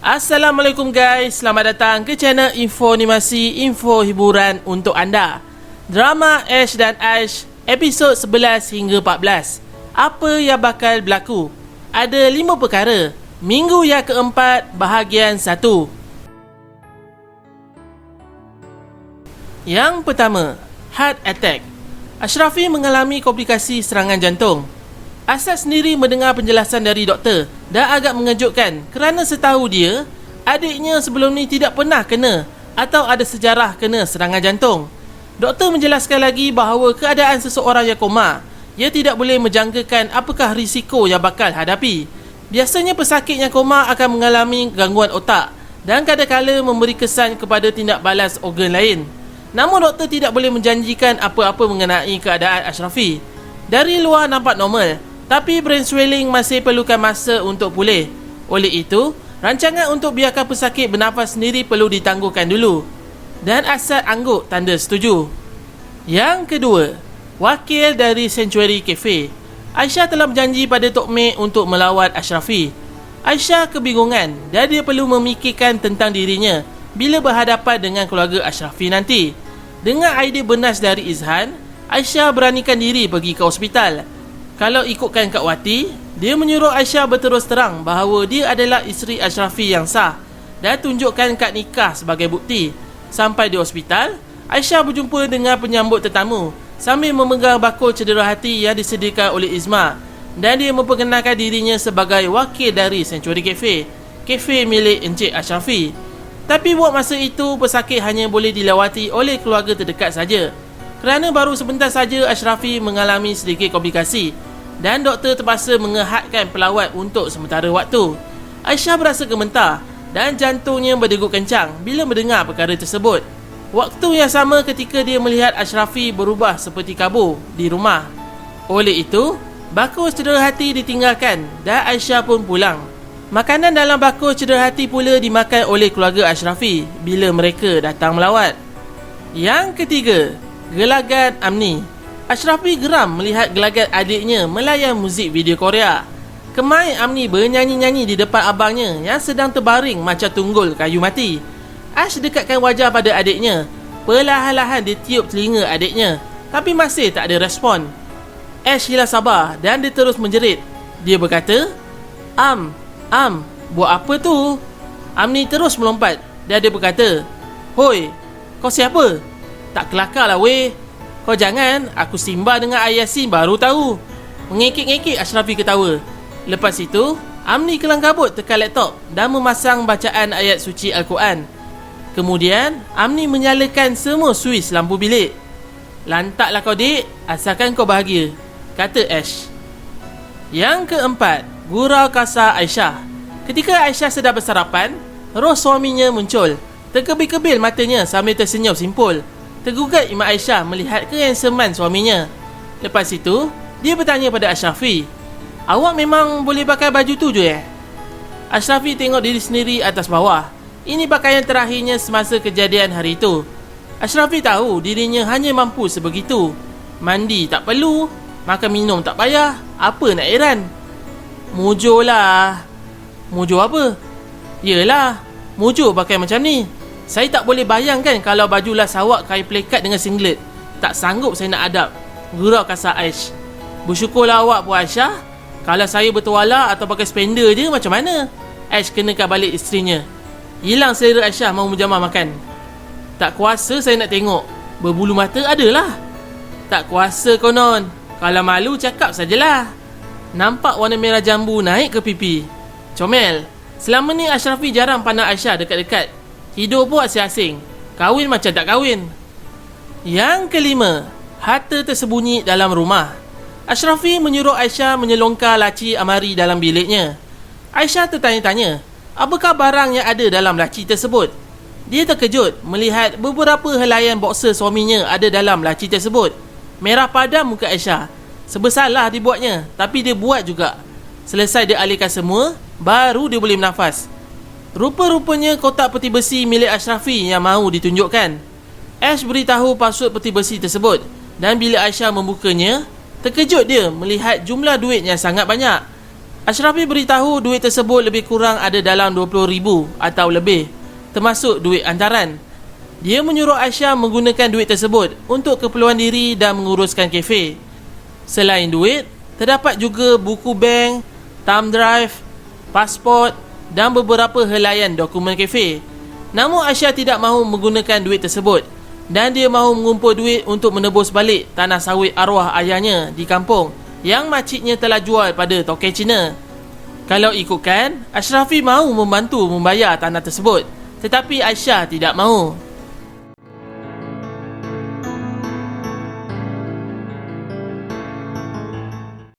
Assalamualaikum guys, selamat datang ke channel Info Animasi, info hiburan untuk anda. Drama Ash dan Aish, episod 11 hingga 14. Apa yang bakal berlaku? Ada 5 perkara. Minggu yang keempat, bahagian 1. Yang pertama, heart attack. Ashrafi mengalami komplikasi serangan jantung. Asad sendiri mendengar penjelasan dari doktor dan agak mengejutkan kerana setahu dia, adiknya sebelum ni tidak pernah kena atau ada sejarah kena serangan jantung. Doktor menjelaskan lagi bahawa keadaan seseorang yang koma, ia tidak boleh menjangkakan apakah risiko yang bakal hadapi. Biasanya pesakit yang koma akan mengalami gangguan otak dan kadang-kala memberi kesan kepada tindak balas organ lain. Namun doktor tidak boleh menjanjikan apa-apa mengenai keadaan Ashrafi. Dari luar nampak normal, tapi brain swelling masih perlukan masa untuk pulih. Oleh itu, rancangan untuk biarkan pesakit bernafas sendiri perlu ditangguhkan dulu. Dan Asad angguk tanda setuju. Yang kedua, wakil dari Sanctuary Cafe. Aisyah telah berjanji pada Tok Mek untuk melawat Ashrafi. Aisyah kebingungan dan dia perlu memikirkan tentang dirinya bila berhadapan dengan keluarga Ashrafi nanti. Dengan idea bernas dari Izhan, Aisyah beranikan diri pergi ke hospital. Kalau ikutkan Kak Wati, dia menyuruh Aisyah berterus terang bahawa dia adalah isteri Ashrafi yang sah dan tunjukkan kad nikah sebagai bukti. Sampai di hospital, Aisyah berjumpa dengan penyambut tetamu sambil memegang bakul cedera hati yang disediakan oleh Izma, dan dia memperkenalkan dirinya sebagai wakil dari Sanctuary Cafe, kafe milik Encik Ashrafi. Tapi buat masa itu, pesakit hanya boleh dilawati oleh keluarga terdekat saja. Kerana baru sebentar saja Ashrafi mengalami sedikit komplikasi dan doktor terpaksa mengehadkan pelawat untuk sementara waktu. Aisyah berasa gemetar dan jantungnya berdegup kencang bila mendengar perkara tersebut. Waktu yang sama ketika dia melihat Ashrafi berubah seperti kabur di rumah. Oleh itu, bakul cedera hati ditinggalkan dan Aisyah pun pulang. Makanan dalam bakul cedera hati pula dimakan oleh keluarga Ashrafi bila mereka datang melawat. Yang ketiga, gelagat Amni. Ashrafi geram melihat gelagat adiknya melayan muzik video Korea. Kemai Amni bernyanyi-nyanyi di depan abangnya yang sedang terbaring macam tunggul kayu mati. Ash dekatkan wajah pada adiknya. Perlahan-lahan dia tiup telinga adiknya, tapi masih tak ada respon. Ash hilang sabar dan dia terus menjerit. Dia berkata, buat apa tu?" Amni terus melompat dan dia berkata, "Hoi, kau siapa? Tak kelakar lah weh. Kau jangan, aku Simba dengan Ayah Yasin baru tahu." Mengekik-ngekik Ashrafi ketawa. Lepas itu, Amni kelang kabut tekan laptop dan memasang bacaan ayat suci Al-Quran. Kemudian, Amni menyalakan semua suis lampu bilik. "Lantaklah kau dik, asalkan kau bahagia," kata Ash. Yang keempat, gurau kasar Aisyah. Ketika Aisyah sedang bersarapan, roh suaminya muncul. Terkebil-kebil matanya sambil tersenyum simpul. Tergugat Imak Aisyah melihat kehansaman suaminya. Lepas itu, dia bertanya pada Ashrafi, "Awak memang boleh pakai baju tu je?" Ashrafi tengok diri sendiri atas bawah. Ini pakaian terakhirnya semasa kejadian hari itu. Ashrafi tahu dirinya hanya mampu sebegitu. Mandi tak perlu, makan minum tak payah. Apa nak heran? Mujur lah. Mujur apa? Yelah, mujur pakai macam ni. Saya tak boleh bayangkan kalau baju las awak kain plekat dengan singlet. Tak sanggup saya nak adab, gurau kasar Aish. "Bersyukurlah awak Puan Aisyah. Kalau saya bertuala atau pakai spender je macam mana?" Aish kenakan balik isterinya. Hilang selera Aisyah mahu menjamah makan. "Tak kuasa saya nak tengok. Berbulu mata adalah." "Tak kuasa konon. Kalau malu cakap sajalah." Nampak warna merah jambu naik ke pipi. Comel. Selama ni Ashrafi jarang pandang Aisyah dekat-dekat. Hidup pun asing-asing. Kahwin macam tak kahwin. Yang kelima, harta tersembunyi dalam rumah. Ashrafi menyuruh Aisyah menyelongkar laci amari dalam biliknya. Aisyah tertanya-tanya, apakah barang yang ada dalam laci tersebut? Dia terkejut melihat beberapa helaian boxer suaminya ada dalam laci tersebut. Merah padam muka Aisyah. Sebesalah dibuatnya, tapi dia buat juga. Selesai dia alihkan semua, baru dia boleh bernafas. Rupa-rupanya kotak peti besi milik Ashrafi yang mahu ditunjukkan. Ash beritahu password peti besi tersebut, dan bila Aisyah membukanya, terkejut dia melihat jumlah duit yang sangat banyak. Ashrafi beritahu duit tersebut lebih kurang ada dalam 20,000 atau lebih, termasuk duit hantaran. Dia menyuruh Aisyah menggunakan duit tersebut untuk keperluan diri dan menguruskan kafe. Selain duit, terdapat juga buku bank, thumb drive, pasport dan beberapa helaian dokumen kafe. Namun Aisyah tidak mahu menggunakan duit tersebut dan dia mahu mengumpul duit untuk menebus balik tanah sawit arwah ayahnya di kampung yang makciknya telah jual pada token Cina. Kalau ikutkan, Ashrafi mahu membantu membayar tanah tersebut, tetapi Aisyah tidak mahu.